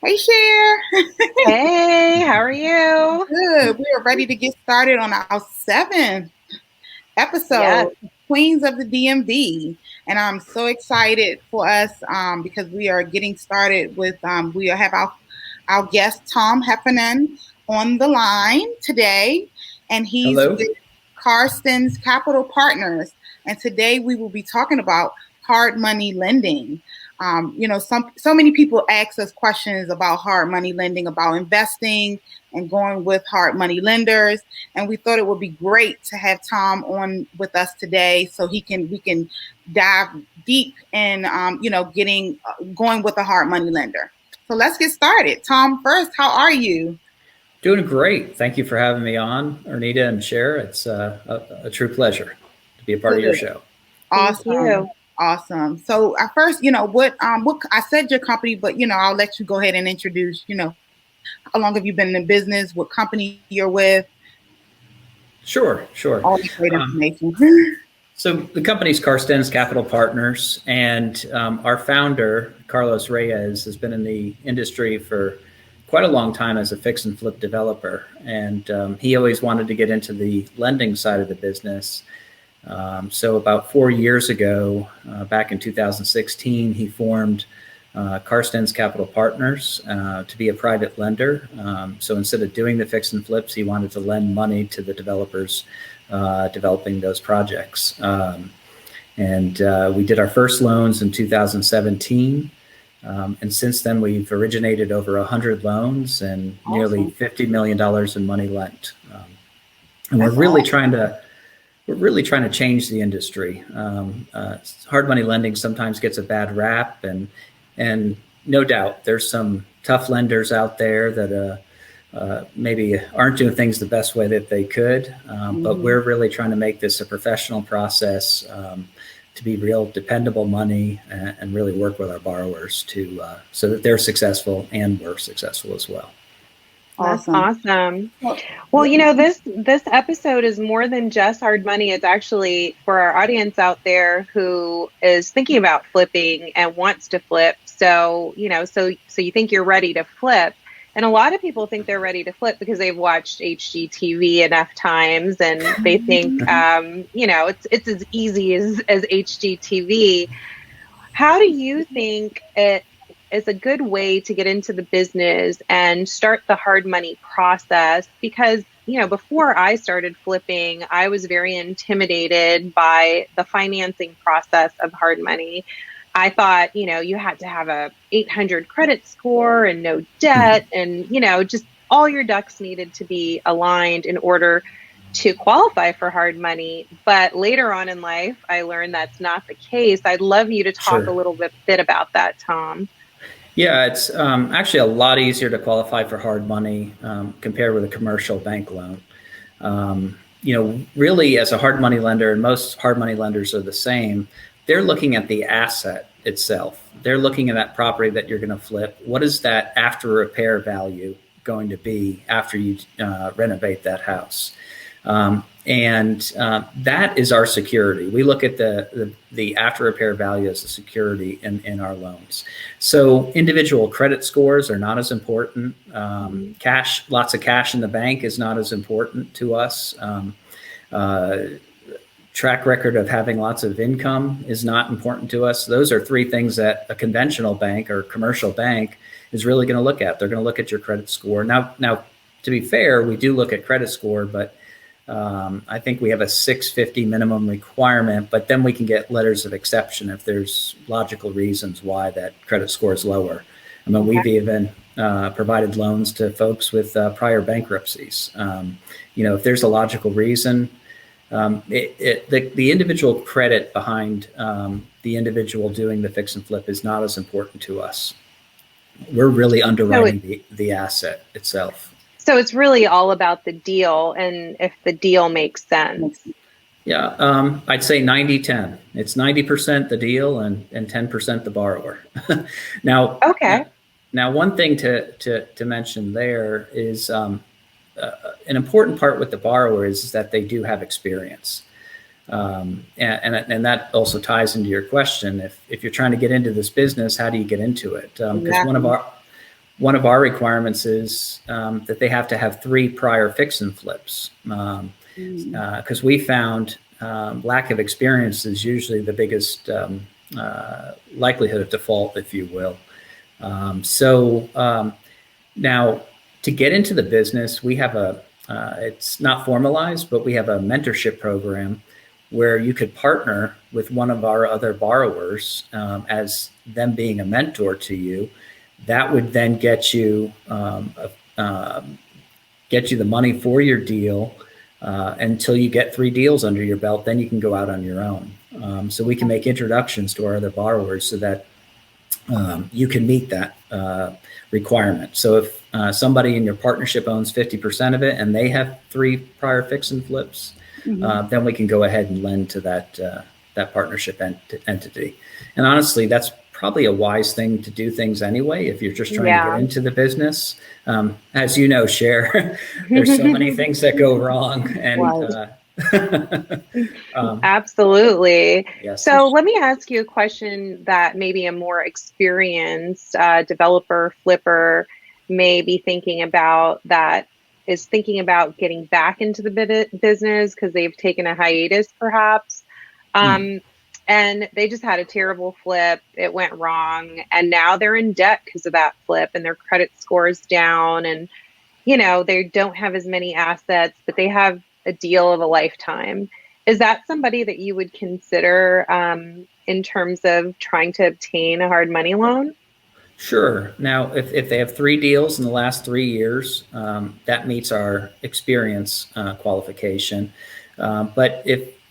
Hey, Cher. Hey, how are you? Good. We are ready to get started on our seventh Yes. episode, Queens of the DMV. And I'm so excited for us because we are getting started with, we have our guest, Tom Heffernan, on the line today. And he's Hello. with Carstensz Capital Partners. And today we will be talking about hard money lending. So many people ask us questions about hard money lending, about investing and going with hard money lenders. And we thought it would be great to have Tom on with us today so we can dive deep in, getting going with a hard money lender. So let's get started. Tom, first, how are you? Doing great. Thank you for having me on, Arnita and Cher. It's a true pleasure to be a part of your Good. show. Thank Awesome. you. Awesome. So at first, what I said your company, but I'll let you go ahead and introduce, how long have you been in business, what company you're with, Sure. all the great Um, information. so the company's Carstensz Capital Partners, and our founder, Carlos Reyes, has been in the industry for quite a long time as a fix and flip developer. And he always wanted to get into the lending side of the business. So about 4 years ago, back in 2016, he formed Carstensz Capital Partners to be a private lender. So instead of doing the fix and flips, he wanted to lend money to the developers developing those projects. And we did our first loans in 2017. And since then, we've originated over 100 loans and nearly $50 million in money lent. And we're really trying to change the industry. Hard money lending sometimes gets a bad rap, and no doubt there's some tough lenders out there that maybe aren't doing things the best way that they could. But we're really trying to make this a professional process to be real dependable money and really work with our borrowers so that they're successful and we're successful as well. That's awesome. Well, this episode is more than just hard money. It's actually for our audience out there who is thinking about flipping and wants to flip. So you think you're ready to flip. And a lot of people think they're ready to flip because they've watched HGTV enough times and they think, it's as easy as HGTV. How do you think it is a good way to get into the business and start the hard money process? Because, before I started flipping, I was very intimidated by the financing process of hard money. I thought, you had to have a 800 credit score and no debt and, just all your ducks needed to be aligned in order to qualify for hard money. But later on in life, I learned that's not the case. I'd love you to talk a little bit about that, Tom. Yeah, it's actually a lot easier to qualify for hard money compared with a commercial bank loan. Really as a hard money lender, and most hard money lenders are the same, they're looking at the asset itself. They're looking at that property that you're going to flip. What is that after repair value going to be after you renovate that house? And that is our security. We look at the after repair value as a security in our loans. So individual credit scores are not as important. Lots of cash in the bank is not as important to us. Track record of having lots of income is not important to us. Those are three things that a conventional bank or commercial bank is really going to look at. They're going to look at your credit score. Now, to be fair, we do look at credit score, but I think we have a 650 minimum requirement, but then we can get letters of exception if there's logical reasons why that credit score is lower. I mean, we've even provided loans to folks with prior bankruptcies. If there's a logical reason, the individual credit behind the individual doing the fix and flip is not as important to us. We're really underwriting the asset itself. So it's really all about the deal and if the deal makes sense. Yeah, I'd say 90-10. It's 90% the deal and 10% the borrower. Now, okay. Now, one thing to mention there is an important part with the borrower is that they do have experience. And that also ties into your question. If you're trying to get into this business, how do you get into it? Because one of our requirements is that they have to have 3 prior fix and flips, because we found lack of experience is usually the biggest likelihood of default, if you will. Now, to get into the business, we have it's not formalized, but we have a mentorship program where you could partner with one of our other borrowers as them being a mentor to you. That would then get you the money for your deal until you get 3 deals under your belt. Then you can go out on your own. So we can make introductions to our other borrowers so that you can meet that requirement. So if somebody in your partnership owns 50% of it and they have 3 prior fix and flips, then we can go ahead and lend to that partnership entity. And honestly, that's probably a wise thing to do things anyway if you're just trying to get into the business. As you know, Cher, there's so many things that go wrong. And absolutely. Yes. So let me ask you a question that maybe a more experienced developer flipper may be thinking about, that is thinking about getting back into the business because they've taken a hiatus perhaps. And they just had a terrible flip. It went wrong. And now they're in debt because of that flip, and their credit score is down. And, they don't have as many assets, but they have a deal of a lifetime. Is that somebody that you would consider in terms of trying to obtain a hard money loan? Sure. Now, if they have 3 deals in the last 3 years, that meets our experience qualification. But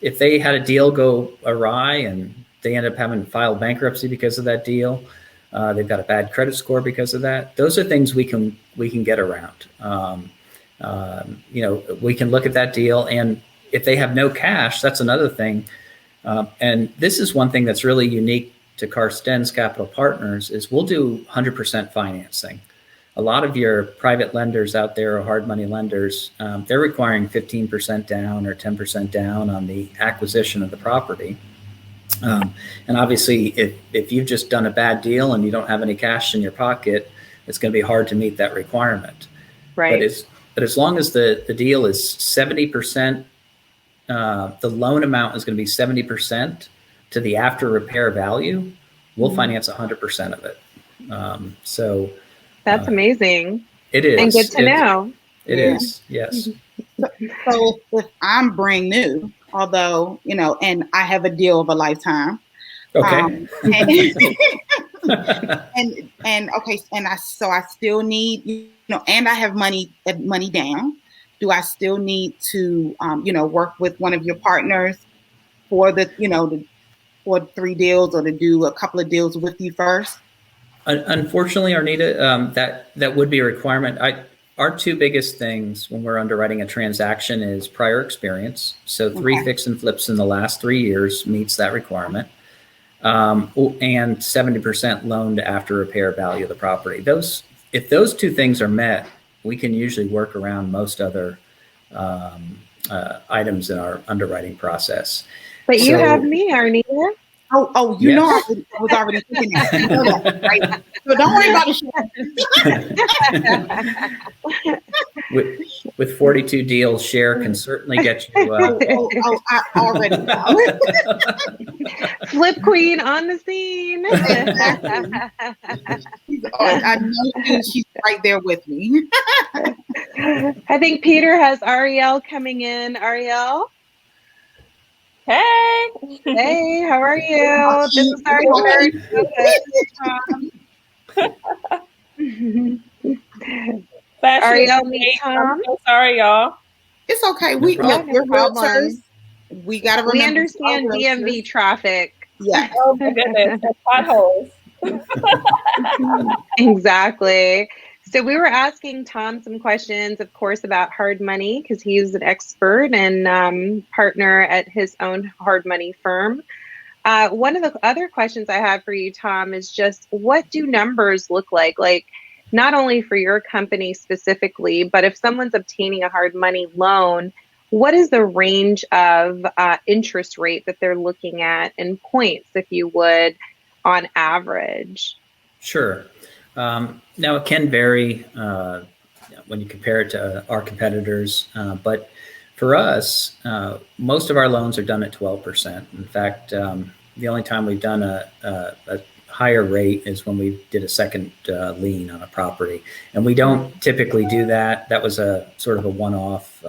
if they had a deal go awry and they end up having to file bankruptcy because of that deal, they've got a bad credit score because of that, those are things we can get around. We can look at that deal, and if they have no cash, that's another thing. And this is one thing that's really unique to Carstensz Capital Partners is we'll do 100% financing. A lot of your private lenders out there, or hard money lenders, they're requiring 15% down or 10% down on the acquisition of the property. And obviously, if you've just done a bad deal and you don't have any cash in your pocket, it's going to be hard to meet that requirement. Right. But as long as the deal is 70%, the loan amount is going to be 70% to the after repair value, we'll finance 100% of it. So that's amazing. It is. And good to know. It is, yes. So if I'm brand new, although, and I have a deal of a lifetime. Okay. So I still need, and I have money down. Do I still need to, work with one of your partners for for 3 deals, or to do a couple of deals with you first? Unfortunately, Arnita, that would be a requirement. Our 2 biggest things when we're underwriting a transaction is prior experience. So 3 fix and flips in the last 3 years meets that requirement. And 70% loan to after repair value of the property. If those 2 things are met, we can usually work around most other items in our underwriting process. But you have me, Arnita. Oh, you know, I was already thinking that. You know that, right? So don't worry about it. With 42 deals, Cher can certainly get you. I already know. Flip queen on the scene. I know she's right there with me. I think Peter has Ariel coming in. Ariel? Hey. Hey, how are you? This is our third Ariel, meet Tom. I'm so sorry, y'all. It's okay. We're realtors. We got to remember. We understand DMV traffic. Yeah. Oh, my goodness. Potholes. Exactly. So we were asking Tom some questions, of course, about hard money, because he's an expert and partner at his own hard money firm. One of the other questions I have for you, Tom, is just what do numbers look like? Like, not only for your company specifically, but if someone's obtaining a hard money loan, what is the range of interest rate that they're looking at in points, if you would, on average? Sure. Now, it can vary when you compare it to our competitors, but for us, most of our loans are done at 12%. In fact, the only time we've done a higher rate is when we did a second lien on a property. And we don't typically do that. That was a sort of a one-off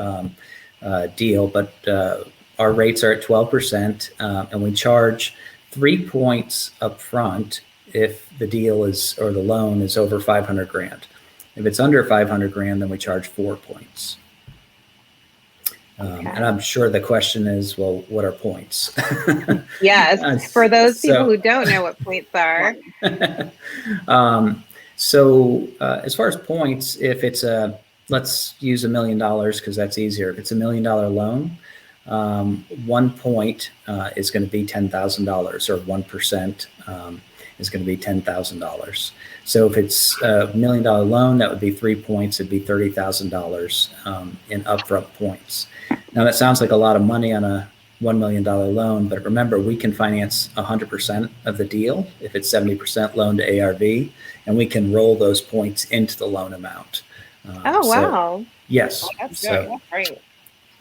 deal, but our rates are at 12%, and we charge 3 points up front if the deal is, or the loan is over 500 grand. If it's under 500 grand, then we charge 4 points. And I'm sure the question is, well, what are points? Yes, for those people who don't know what points are. As far as points, if it's let's use $1 million because that's easier. If it's $1 million loan, 1 point is going to be $10,000, or 1% is going to be $10,000. So if it's $1 million loan, that would be 3 points. It'd be $30,000 in upfront points. Now that sounds like a lot of money on a $1 million loan, but remember, we can finance 100% of the deal if it's 70% loan to ARV, and we can roll those points into the loan amount. Wow. Yes. Oh, that's good. That's great.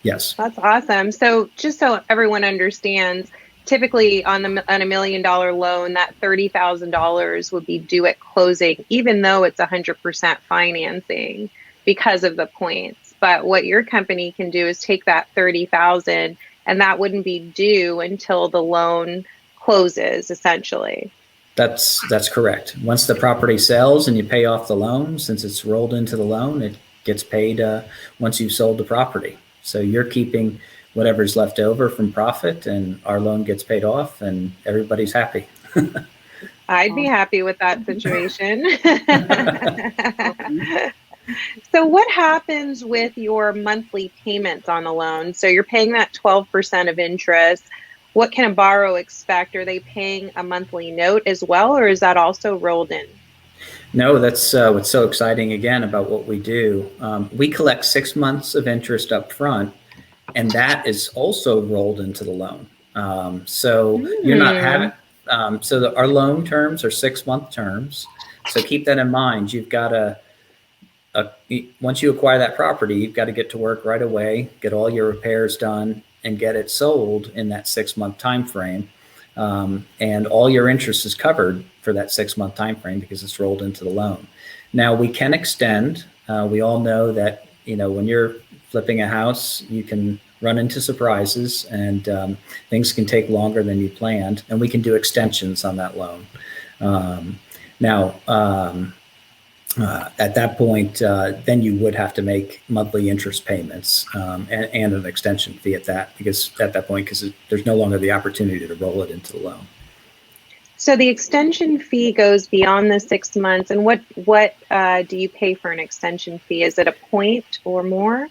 Yes. That's awesome. So just so everyone understands, typically on a $1 million loan, that $30,000 would be due at closing, even though it's 100% financing because of the points. But what your company can do is take that $30,000, and that wouldn't be due until the loan closes, essentially. That's correct. Once the property sells and you pay off the loan, since it's rolled into the loan, it gets paid once you've sold the property. So you're keeping whatever's left over from profit, and our loan gets paid off, and everybody's happy. I'd be happy with that situation. So what happens with your monthly payments on the loan? So you're paying that 12% of interest. What can a borrower expect? Are they paying a monthly note as well, or is that also rolled in? No, that's what's so exciting again about what we do. We collect 6 months of interest up front, and that is also rolled into the loan. You're not having, our loan terms are 6-month terms. So keep that in mind. You've got once you acquire that property, you've got to get to work right away, get all your repairs done, and get it sold in that 6-month time frame. And all your interest is covered for that 6-month time frame because it's rolled into the loan. Now we can extend. We all know that, when you're flipping a house, you can run into surprises, and things can take longer than you planned, and we can do extensions on that loan. At that point, then you would have to make monthly interest payments and an extension fee at that point, because there's no longer the opportunity to roll it into the loan. So the extension fee goes beyond the 6 months, and what do you pay for an extension fee? Is it a point or more?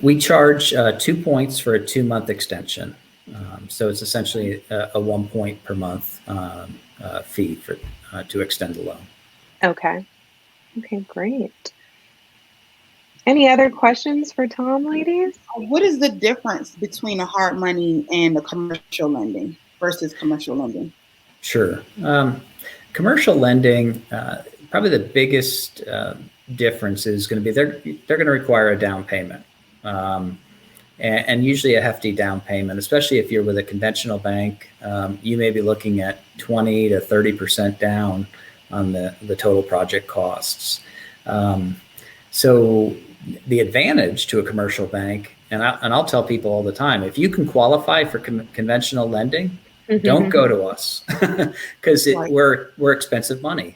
We charge 2 points for a 2-month extension. So it's essentially a 1 point per month fee to extend the loan. Okay, great. Any other questions for Tom, ladies? What is the difference between a hard money and a commercial lending versus commercial lending? Sure. Commercial lending, probably the biggest difference is going to be they're going to require a down payment, and usually a hefty down payment, especially if you're with a conventional bank. You may be looking at 20 to 30% down on the total project costs. So the advantage to a commercial bank, and I'll tell people all the time, if you can qualify for conventional lending, don't go to us because we're expensive money.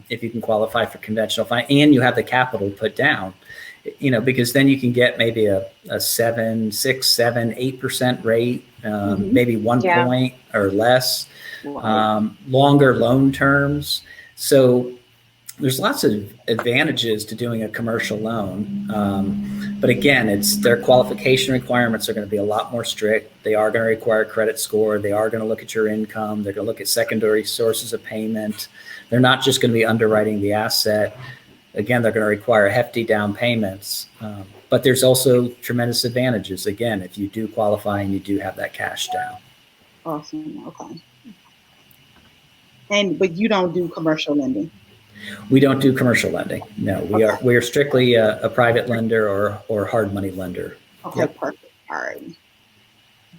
If you can qualify for conventional finance and you have the capital put down, because then you can get maybe a 7, 6, 7, 8% rate, maybe 1 point or less, longer loan terms. So there's lots of advantages to doing a commercial loan. But again, their qualification requirements are going to be a lot more strict. They are going to require a credit score. They are going to look at your income. They're going to look at secondary sources of payment. They're not just going to be underwriting the asset. Again, they're going to require hefty down payments. But there's also tremendous advantages, again, if you do qualify and you do have that cash down. Awesome. Okay. But you don't do commercial lending? We don't do commercial lending. No, we are strictly a private lender or hard money lender. Okay, yep. Perfect. All right.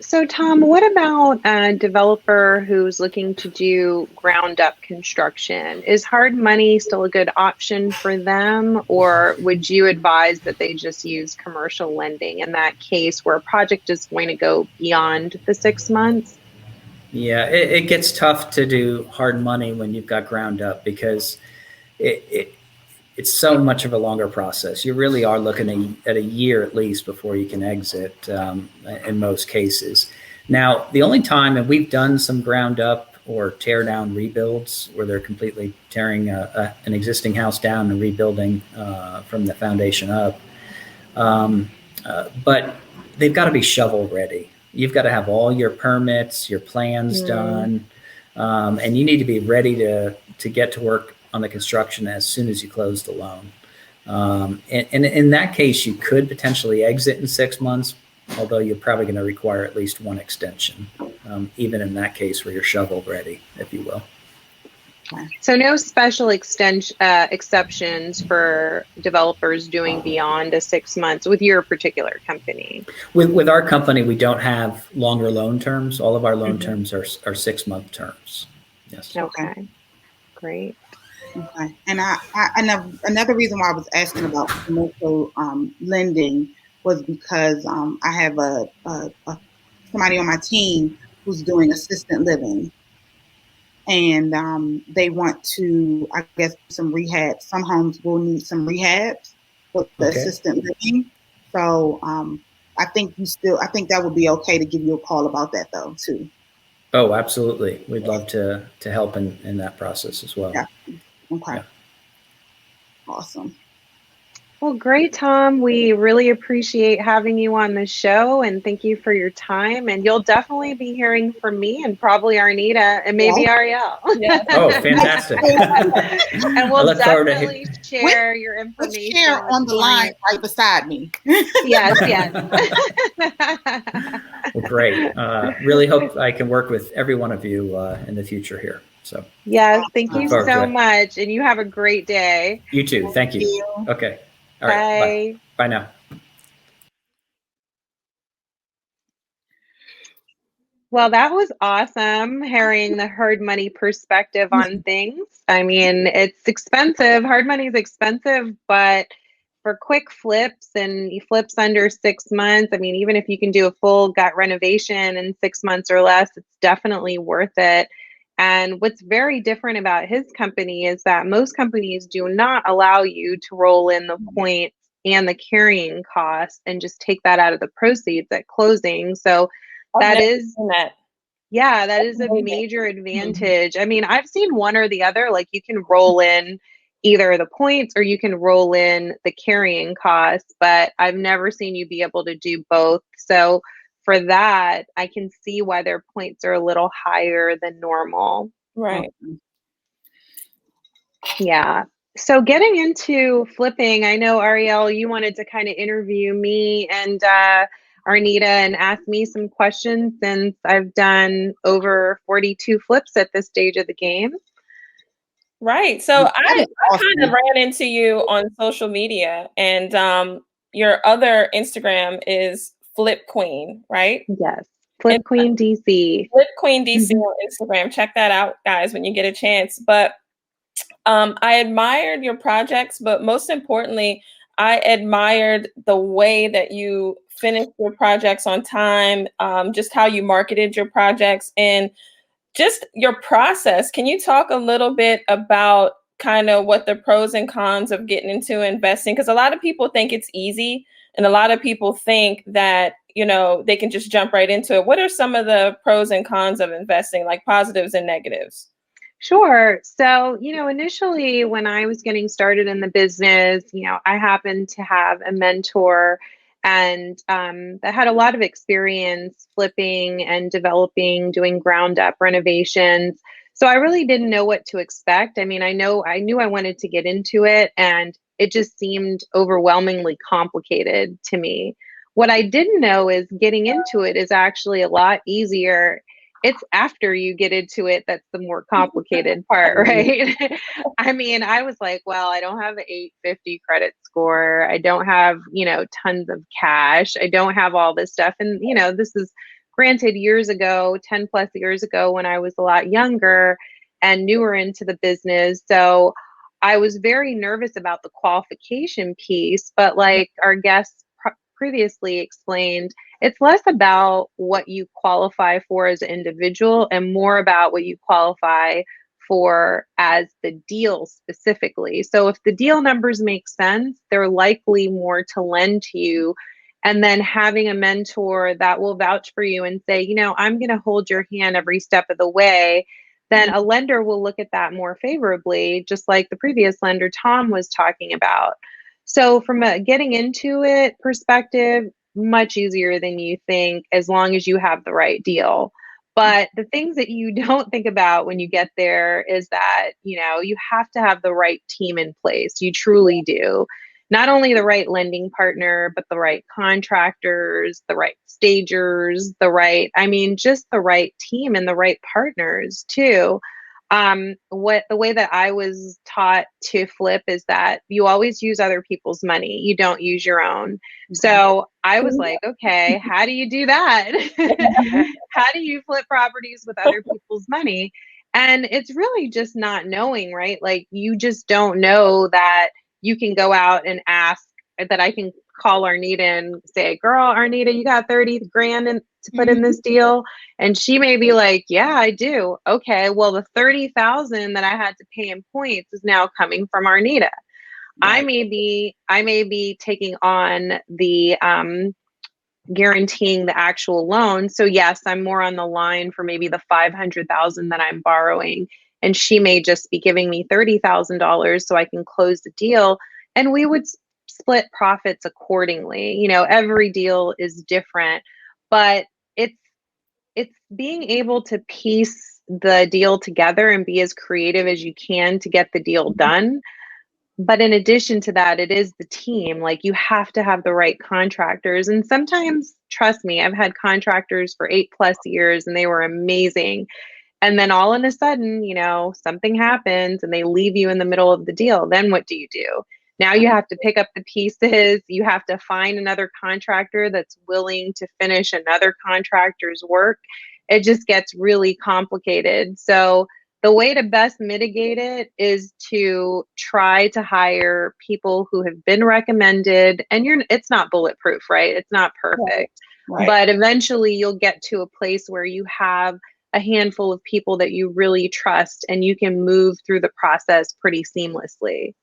So Tom, what about a developer who's looking to do ground up construction? Is hard money still a good option for them, or would you advise that they just use commercial lending in that case where a project is going to go beyond the 6 months? Yeah, it gets tough to do hard money when you've got ground up because it's so much of a longer process. You really are looking at a year at least before you can exit in most cases. Now, the only time, and we've done some ground up or tear down rebuilds where they're completely tearing an existing house down and rebuilding from the foundation up. But they've got to be shovel ready. You've got to have all your permits, your plans done, and you need to be ready to get to work on the construction as soon as you close the loan. And in that case, you could potentially exit in 6 months, although you're probably going to require at least one extension, even in that case where you're shovel ready, if you will. So no special exceptions for developers doing beyond 6 months with your particular company? With our company, we don't have longer loan terms. All of our loan terms are 6 month terms. Yes. Okay. Great. Okay. And another reason why I was asking about commercial lending was because I have somebody on my team who's doing assisted living. And they want to, I guess, some rehab. Some homes will need some rehabs with the assisted living. So I think that would be okay to give you a call about that though too. Oh, absolutely. We'd love to help in that process as well. Yeah. Okay. Yeah. Awesome. Well, great, Tom. We really appreciate having you on the show, and thank you for your time. And you'll definitely be hearing from me and probably Arnita and maybe Ariel. Yeah. Oh, fantastic. And we'll definitely share your information. Let's share on the line right beside me. Yes. Well, great. Really hope I can work with every one of you in the future here. So yes, thank you so much. And you have a great day. You too. Thank you. Okay. All right. Bye. Bye now. Well, that was awesome, hearing the hard money perspective on things. I mean, it's expensive. Hard money is expensive, but for quick flips and flips under 6 months, I mean, even if you can do a full gut renovation in 6 months or less, it's definitely worth it. And what's very different about his company is that most companies do not allow you to roll in the points and the carrying costs and just take that out of the proceeds at closing. So that is a major advantage. I mean, I've seen one or the other, like you can roll in either the points or you can roll in the carrying costs, but I've never seen you be able to do both. So for that, I can see why their points are a little higher than normal. Right. Yeah. So getting into flipping, I know, Ariel, you wanted to kind of interview me and Arnita and ask me some questions since I've done over 42 flips at this stage of the game. Right. So I kind of ran into you on social media, and your other Instagram is Flip Queen, right? Yes. Flip Queen DC. Flip Queen DC on Instagram. Check that out, guys, when you get a chance. But I admired your projects, but most importantly, I admired the way that you finished your projects on time, just how you marketed your projects and just your process. Can you talk a little bit about kind of what the pros and cons of getting into investing? Because a lot of people think it's easy and a lot of people think that, you know, they can just jump right into it. What are some of the pros and cons of investing, like positives and negatives? Sure. So, you know, initially when I was getting started in the business, you know, I happened to have a mentor and that had a lot of experience flipping and developing, doing ground up renovations. So I really didn't know what to expect. I mean, I knew I wanted to get into it, and it just seemed overwhelmingly complicated to me. What I didn't know is getting into it is actually a lot easier it's after you get into it that's the more complicated part, right? I mean, I was like, well, I don't have an 850 credit score. I don't have, tons of cash. I don't have all this stuff. And, this is granted years ago, 10 plus years ago, when I was a lot younger and newer into the business. So I was very nervous about the qualification piece, but like our guests previously explained, it's less about what you qualify for as an individual and more about what you qualify for as the deal specifically. So if the deal numbers make sense, they're likely more to lend to you. And then having a mentor that will vouch for you and say, I'm going to hold your hand every step of the way, then a lender will look at that more favorably, just like the previous lender Tom was talking about. So from a getting into it perspective, much easier than you think, as long as you have the right deal. But the things that you don't think about when you get there is that, you have to have the right team in place. You truly do. Not only the right lending partner, but the right contractors, the right stagers, just the right team and the right partners too. The way that I was taught to flip is that you always use other people's money. You don't use your own. So I was like, okay, how do you do that? How do you flip properties with other people's money? And it's really just not knowing, right? Like you just don't know that you can go out and ask, that I can call Arnita and say, girl, Arnita, you got 30 grand to put in this deal. And she may be like, yeah, I do. Okay. Well, the 30,000 that I had to pay in points is now coming from Arnita. Right. I may be taking on the, guaranteeing the actual loan. So yes, I'm more on the line for maybe the 500,000 that I'm borrowing. And she may just be giving me $30,000 so I can close the deal. And we would split profits accordingly. Every deal is different, but it's being able to piece the deal together and be as creative as you can to get the deal done. But in addition to that, it is the team. Like you have to have the right contractors. And sometimes, trust me, I've had contractors for 8+ years and they were amazing. And then all of a sudden, something happens and they leave you in the middle of the deal. Then what do you do? Now you have to pick up the pieces. You have to find another contractor that's willing to finish another contractor's work. It just gets really complicated. So the way to best mitigate it is to try to hire people who have been recommended. And it's not bulletproof, right? It's not perfect. Right. But eventually you'll get to a place where you have a handful of people that you really trust and you can move through the process pretty seamlessly.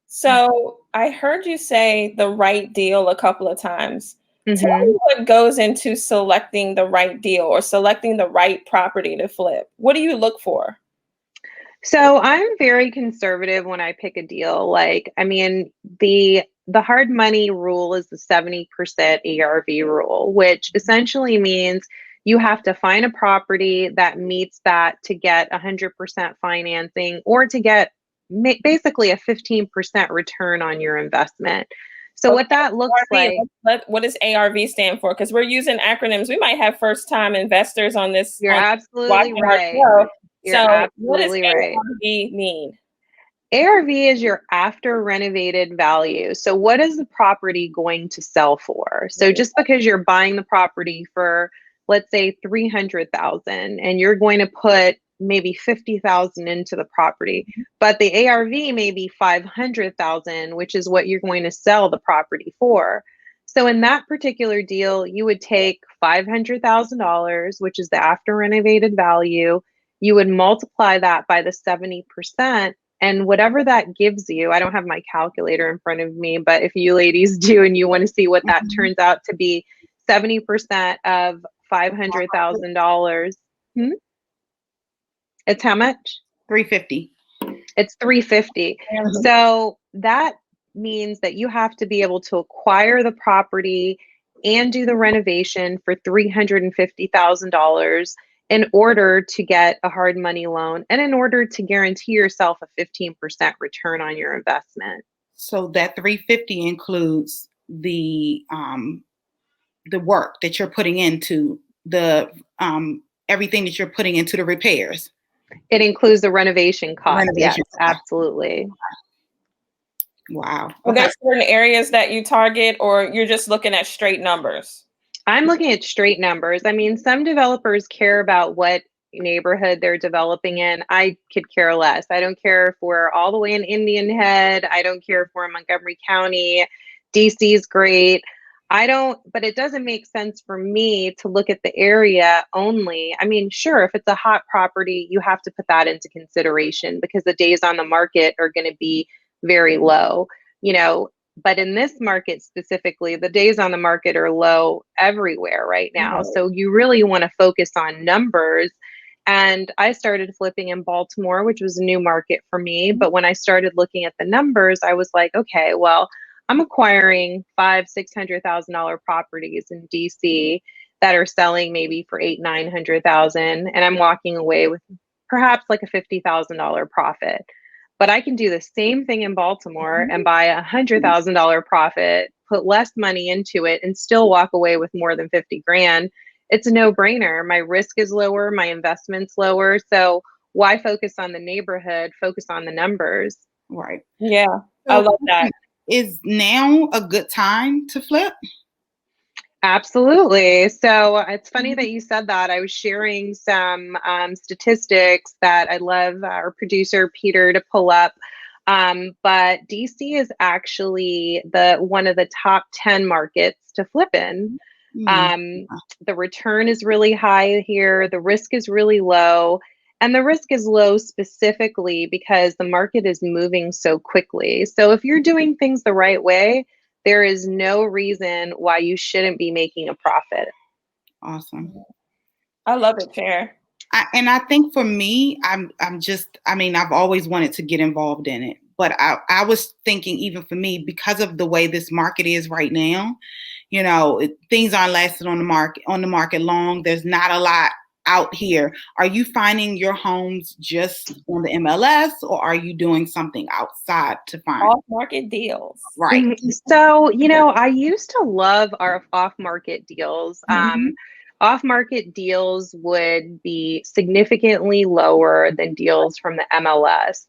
So I heard you say the right deal a couple of times. Tell me what goes into selecting the right deal or selecting the right property to flip. What do you look for? So I'm very conservative when I pick a deal. The hard money rule is the 70% ARV rule, which essentially means you have to find a property that meets that to get 100% financing or to get basically a 15% return on your investment. So what that looks like. What does ARV stand for? Because we're using acronyms. We might have first-time investors on this. You're absolutely right. What does ARV mean? ARV is your after renovated value. So what is the property going to sell for? So just because you're buying the property for, let's say, $300,000 and you're going to put maybe $50,000 into the property, but the ARV may be $500,000, which is what you're going to sell the property for. So in that particular deal, you would take $500,000, which is the after renovated value. You would multiply that by the 70%, and whatever that gives you, I don't have my calculator in front of me, but if you ladies do and you want to see what that turns out to be, 70% of $500,000. It's how much? $350. It's $350. So that means that you have to be able to acquire the property and do the renovation for $350,000 in order to get a hard money loan and in order to guarantee yourself a 15% return on your investment. So that $350 includes the work that you're putting into the everything that you're putting into the repairs. It includes the renovation cost. Yes, absolutely. Wow. Are there certain areas that you target, or you're just looking at straight numbers? I'm looking at straight numbers. I mean, some developers care about what neighborhood they're developing in. I could care less. I don't care if we're all the way in Indian Head. I don't care if we're in Montgomery County. DC is great. But it doesn't make sense for me to look at the area only. I mean, sure, if it's a hot property, you have to put that into consideration because the days on the market are going to be very low, but in this market specifically, the days on the market are low everywhere right now. So you really want to focus on numbers. And I started flipping in Baltimore, which was a new market for me. But when I started looking at the numbers, I was like, okay, well, I'm acquiring $500,000-$600,000 properties in DC that are selling maybe for $800,000-$900,000, and I'm walking away with perhaps like a $50,000 profit. But I can do the same thing in Baltimore and buy $100,000 profit, put less money into it, and still walk away with more than 50 grand. It's a no-brainer. My risk is lower, my investment's lower. So why focus on the neighborhood? Focus on the numbers. Right. Yeah, I love that. Is now a good time to flip? Absolutely. So it's funny that you said that. I was sharing some statistics that I love our producer Peter to pull up. But DC is actually one of the top 10 markets to flip in. The return is really high here. The risk is really low. And the risk is low specifically because the market is moving so quickly. So if you're doing things the right way, there is no reason why you shouldn't be making a profit. Awesome. I love it, Cher. I think for me, I've always wanted to get involved in it. But I was thinking, even for me, because of the way this market is right now, things aren't lasting on the market long. There's not a lot out here. Are you finding your homes just on the MLS, or are you doing something outside to find off-market deals? Right. So, I used to love our off-market deals. Off-market deals would be significantly lower than deals from the MLS.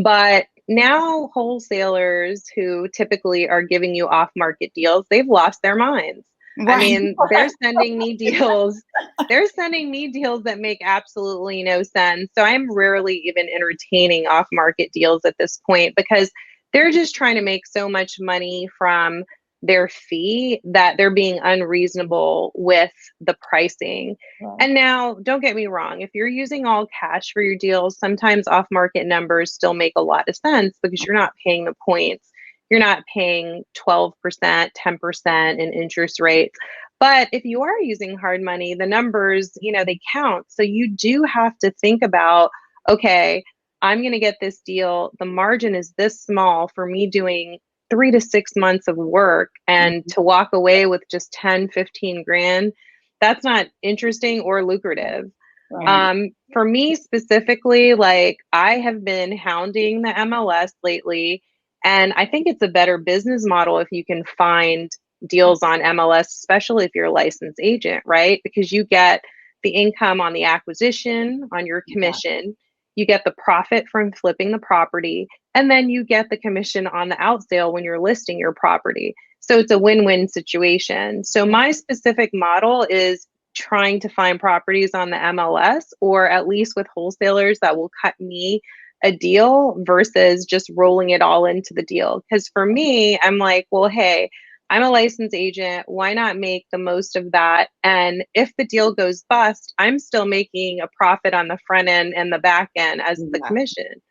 But now wholesalers who typically are giving you off-market deals, they've lost their minds. Right. I mean, they're sending me deals. They're sending me deals that make absolutely no sense. So I'm rarely even entertaining off-market deals at this point because they're just trying to make so much money from their fee that they're being unreasonable with the pricing. Wow. And now, don't get me wrong, if you're using all cash for your deals, sometimes off-market numbers still make a lot of sense because you're not paying the points. You're not paying 12%, 10% in interest rates. But if you are using hard money, the numbers, they count. So you do have to think about, okay, I'm going to get this deal. The margin is this small for me doing 3 to 6 months of work and to walk away with just 10, 15 grand. That's not interesting or lucrative. Right. For me specifically, I have been hounding the MLS lately. And I think it's a better business model if you can find deals on MLS, especially if you're a licensed agent, right? Because you get the income on the acquisition, on your commission, you get the profit from flipping the property, and then you get the commission on the out sale when you're listing your property. So it's a win-win situation. So my specific model is trying to find properties on the MLS, or at least with wholesalers that will cut me a deal versus just rolling it all into the deal. Because for me, I'm like, well, hey, I'm a licensed agent. Why not make the most of that? And if the deal goes bust, I'm still making a profit on the front end and the back end as the commission.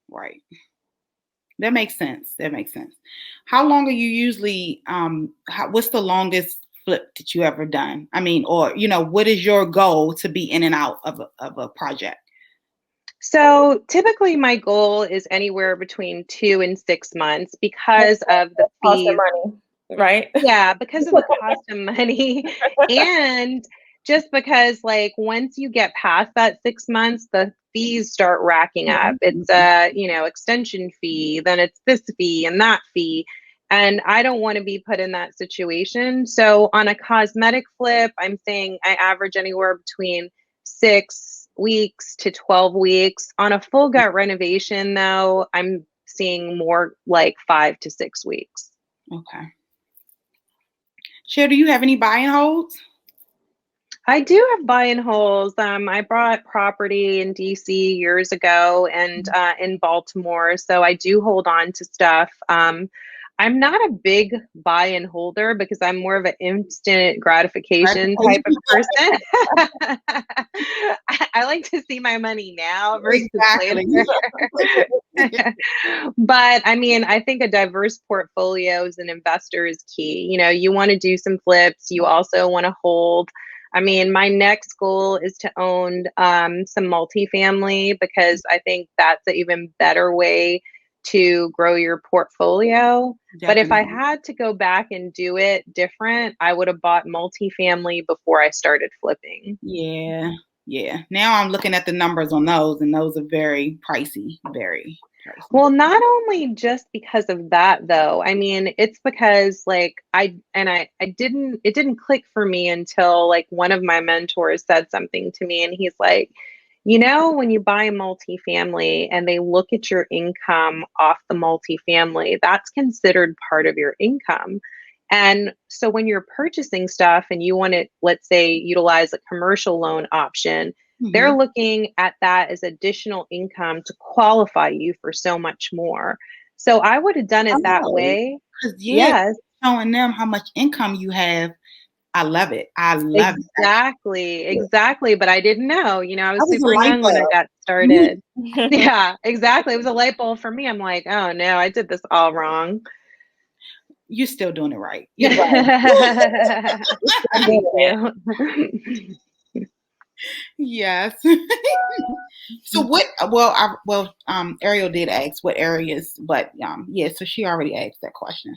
Right. That makes sense. How long are you usually, what's the longest flip that you ever done? I mean, or, what is your goal to be in and out of a project? So typically my goal is anywhere between 2 and 6 months because of the cost of money, right? Yeah, because of the cost of money. And just because once you get past that 6 months, the fees start racking up. It's a, extension fee, then it's this fee and that fee. And I don't want to be put in that situation. So on a cosmetic flip, I'm saying I average anywhere between 6 weeks to 12 weeks. On a full gut renovation, though, I'm seeing more like 5 to 6 weeks. Okay. Cher, do you have any buy and holds? I do have buy and holds. I bought property in DC years ago and in Baltimore, so I do hold on to stuff. I'm not a big buy and holder because I'm more of an instant gratification type of person. I like to see my money now versus later. But I mean, I think a diverse portfolio as an investor is key. You know, you want to do some flips. You also want to hold. I mean, my next goal is to own some multifamily because I think that's an even better way to grow your portfolio. Definitely. But if I had to go back and do it different, I would have bought multifamily before I started flipping. Yeah. Yeah. Now I'm looking at the numbers on those, and those are very pricey, very pricey. Well, not only just because of that, though. I mean, it's because like it didn't click for me until like one of my mentors said something to me, and he's like, you know, when you buy a multifamily and they look at your income off the multifamily, that's considered part of your income. And so when you're purchasing stuff and you want to, let's say, utilize a commercial loan option, they're looking at that as additional income to qualify you for so much more. So I would have done it that way. Yes. Showing them how much income you have. I love it. I love it. Exactly. But I didn't know, you know, I was super young when I got started. Yeah, exactly. It was a light bulb for me. I'm like, oh no, I did this all wrong. You're still doing it right. You're right. Thank you. Yes. So Ariel did ask what areas, but yeah, so she already asked that question.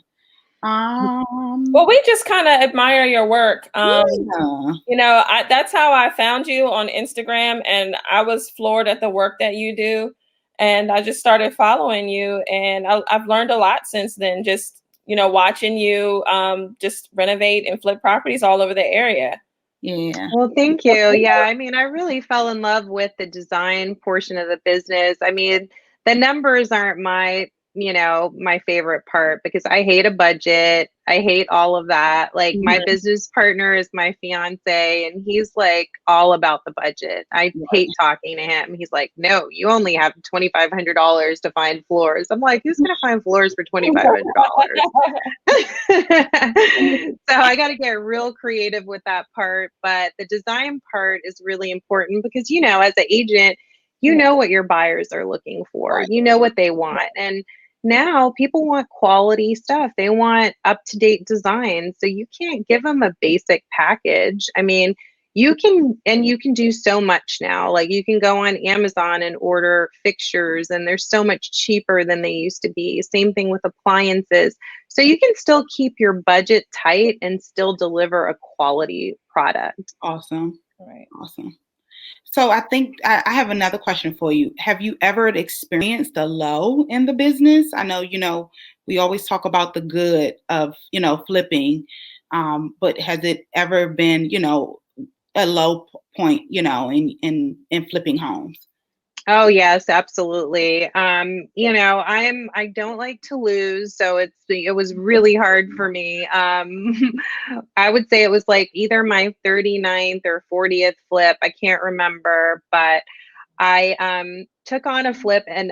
Well, we just kind of admire your work. You know, that's how I found you on Instagram, and I was floored at the work that you do, and I just started following you, and I've learned a lot since then. Just, you know, watching you just renovate and flip properties all over the area. Yeah. Well, thank you. Yeah, I mean, I really fell in love with the design portion of the business. I mean, the numbers aren't my favorite part because I hate a budget. I hate all of that. Like my business partner is my fiance and he's like all about the budget. I hate talking to him. He's like, no, you only have $2,500 to find floors. I'm like, who's going to find floors for $2,500? So I got to get real creative with that part. But the design part is really important because, you know, as an agent, you know what your buyers are looking for. You know what they want. And now people want quality stuff. They want up-to-date design. So you can't give them a basic package. I mean, you can do so much now. Like you can go on Amazon and order fixtures and they're so much cheaper than they used to be. Same thing with appliances. So you can still keep your budget tight and still deliver a quality product. Awesome. Right. Awesome. So I think I have another question for you. Have you ever experienced a low in the business? I know, you know, we always talk about the good of, you know, flipping, but has it ever been, you know, a low point, you know, in flipping homes? Oh yes, absolutely. You know, I don't like to lose, so it was really hard for me. I would say it was like either my 39th or 40th flip. I can't remember, but I took on a flip and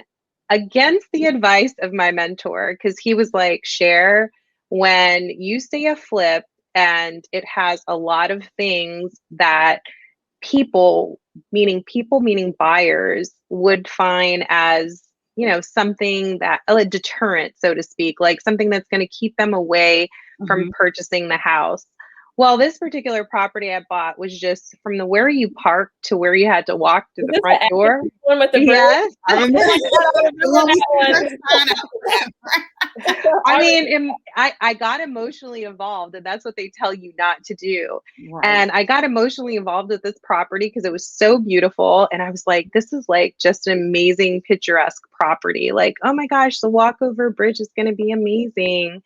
against the advice of my mentor, because he was like, Cher, when you say a flip and it has a lot of things that people meaning buyers would find as, you know, something that a deterrent, so to speak, like something that's going to keep them away from purchasing the house. Well, this particular property I bought was just from where you parked to where you had to walk through the front door. With the yes. I mean, I got emotionally involved, and that's what they tell you not to do. Right. And I got emotionally involved with this property because it was so beautiful. And I was like, this is like just an amazing picturesque property. Like, oh my gosh, the walkover bridge is going to be amazing.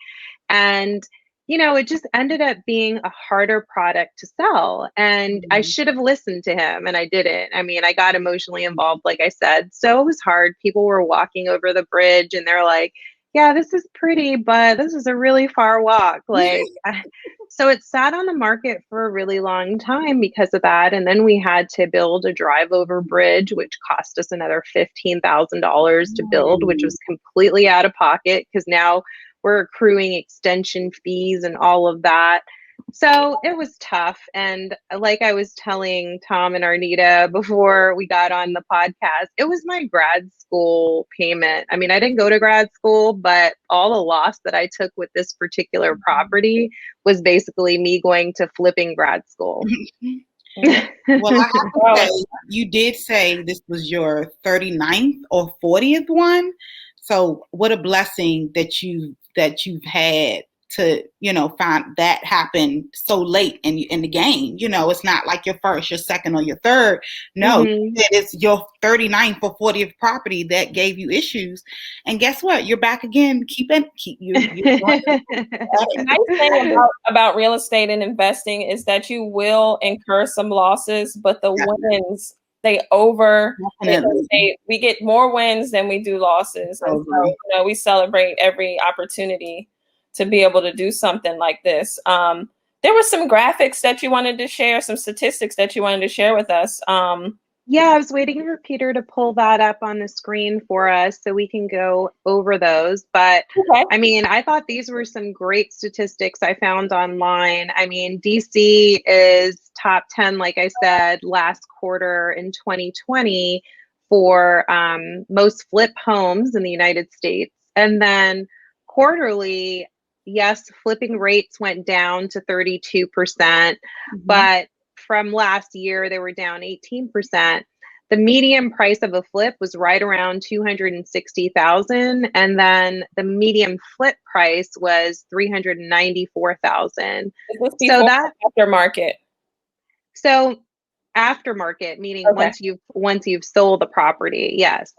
And it just ended up being a harder product to sell. And I should have listened to him, and I didn't. I mean, I got emotionally involved, like I said. So it was hard. People were walking over the bridge and they're like, yeah, this is pretty, but this is a really far walk. Like, so it sat on the market for a really long time because of that. And then we had to build a drive over bridge, which cost us another $15,000 to build, which was completely out of pocket because now we're accruing extension fees and all of that. So it was tough. And like I was telling Tom and Arnita before we got on the podcast, it was my grad school payment. I mean, I didn't go to grad school, but all the loss that I took with this particular property was basically me going to flipping grad school. Well, I have to say, you did say this was your 39th or 40th one. So what a blessing that you've had to, find that happen so late in the game. It's not like your first, your second, or your third. No, it's your 39th or 40th property that gave you issues. And guess what? You're back again. The nice thing about real estate and investing is that you will incur some losses, but the wins, we get more wins than we do losses. And so, we celebrate every opportunity to be able to do something like this. There were some graphics that you wanted to share, some statistics that you wanted to share with us. Yeah, I was waiting for Peter to pull that up on the screen for us so we can go over those. But I mean, I thought these were some great statistics I found online. I mean, DC is top 10, like I said, last quarter in 2020 for most flip homes in the United States. And then quarterly, yes, flipping rates went down to 32%, but from last year, they were down 18%. The median price of a flip was right around $260,000, and then the median flip price was $394,000. So that aftermarket. So aftermarket, meaning once you've sold the property, yes.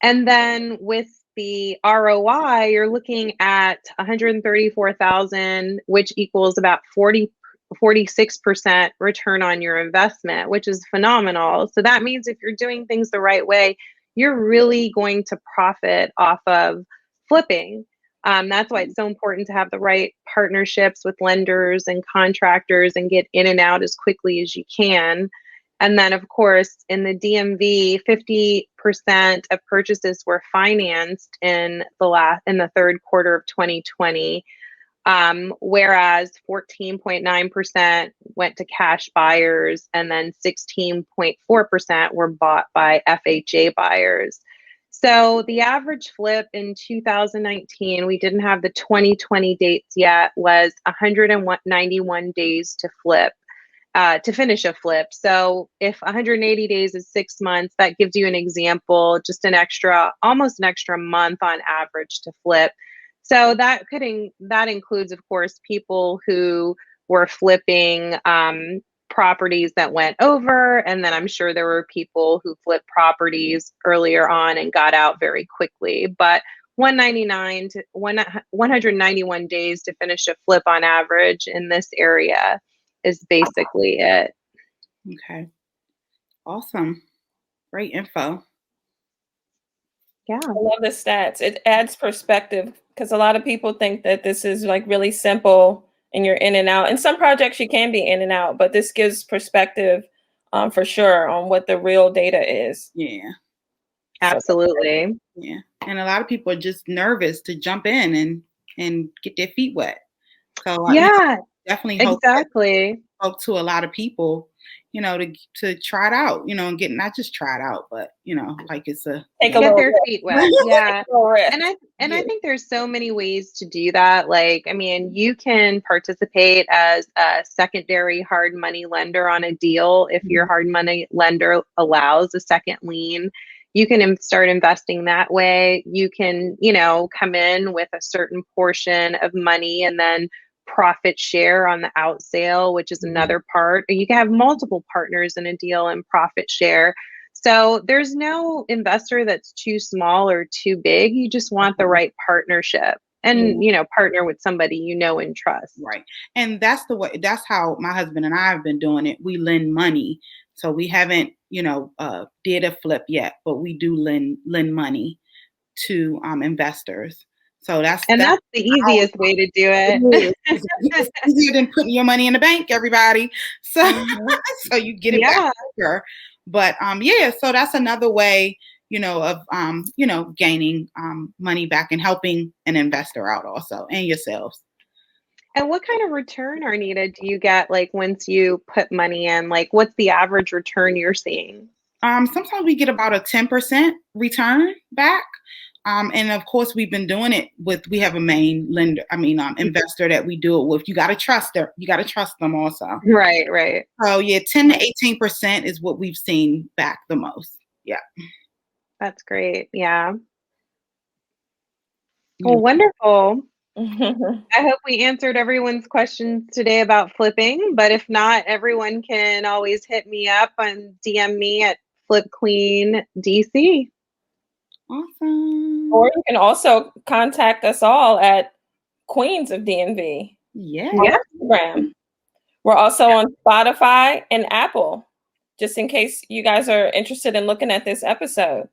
And then with the ROI, you're looking at $134,000, which equals about 46% return on your investment, which is phenomenal. So that means if you're doing things the right way, you're really going to profit off of flipping. That's why it's so important to have the right partnerships with lenders and contractors and get in and out as quickly as you can. And then, of course, in the DMV, 50% of purchases were financed in the third quarter of 2020, whereas 14.9% went to cash buyers, and then 16.4% were bought by FHA buyers. So the average flip in 2019, we didn't have the 2020 dates yet, was 191 days to flip. To finish a flip. So if 180 days is 6 months, that gives you an example, just almost an extra month on average to flip. So that includes, of course, people who were flipping properties that went over. And then I'm sure there were people who flipped properties earlier on and got out very quickly. But 191 days to finish a flip on average in this area is basically it. Okay. Awesome. Great info. Yeah. I love the stats. It adds perspective because a lot of people think that this is like really simple and you're in and out. And some projects you can be in and out, but this gives perspective for sure on what the real data is. Yeah. Absolutely. Yeah. And a lot of people are just nervous to jump in and get their feet wet. So yeah. Definitely exactly. Spoke to a lot of people, to try it out, and not just try it out, but like it's get their feet wet. Yeah. And I think there's so many ways to do that. Like, I mean, you can participate as a secondary hard money lender on a deal if your hard money lender allows a second lien. You can start investing that way. You can, come in with a certain portion of money and then profit share on the out sale, which is another part. Or you can have multiple partners in a deal and profit share. So there's no investor that's too small or too big. You just want the right partnership. and, partner with somebody you know and trust. Right. And that's how my husband and I have been doing it. We lend money. So we haven't, did a flip yet, but we do lend money to investors. So that's the easiest way to do it. It's easier than putting your money in the bank, everybody. So, so you get it back quicker. But so that's another way, of gaining money back and helping an investor out also, and yourselves. And what kind of return, Arnita, do you get once you put money in? What's the average return you're seeing? Sometimes we get about a 10% return back. And of course, we've been doing it we have a main lender, investor that we do it with. You got to trust her. You got to trust them also. Right. So 10 to 18% is what we've seen back the most. Yeah. That's great. Yeah. Well, wonderful. I hope we answered everyone's questions today about flipping, but if not, everyone can always hit me up and DM me at Flip Queen DC. Awesome. Or you can also contact us all at Queens of DMV. Yeah. Instagram. We're also on Spotify and Apple, just in case you guys are interested in looking at this episode.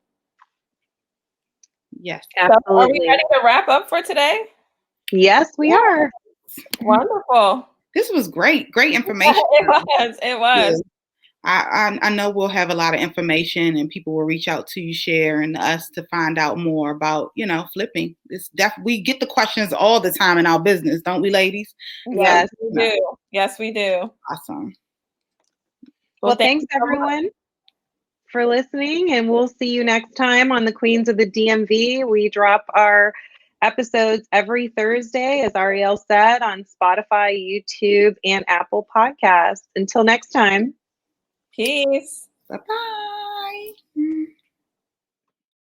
Yes. Absolutely. So are we ready to wrap up for today? Yes, we are. Wonderful. This was great. Great information. It was. I know we'll have a lot of information, and people will reach out to you, Cher, and us to find out more about, flipping. We get the questions all the time in our business, don't we, ladies? Yes, we do. Yes, we do. Awesome. Well, thanks everyone for listening, and we'll see you next time on the Queens of the DMV. We drop our episodes every Thursday, as Ariel said, on Spotify, YouTube, and Apple Podcasts. Until next time. Peace. Bye-bye.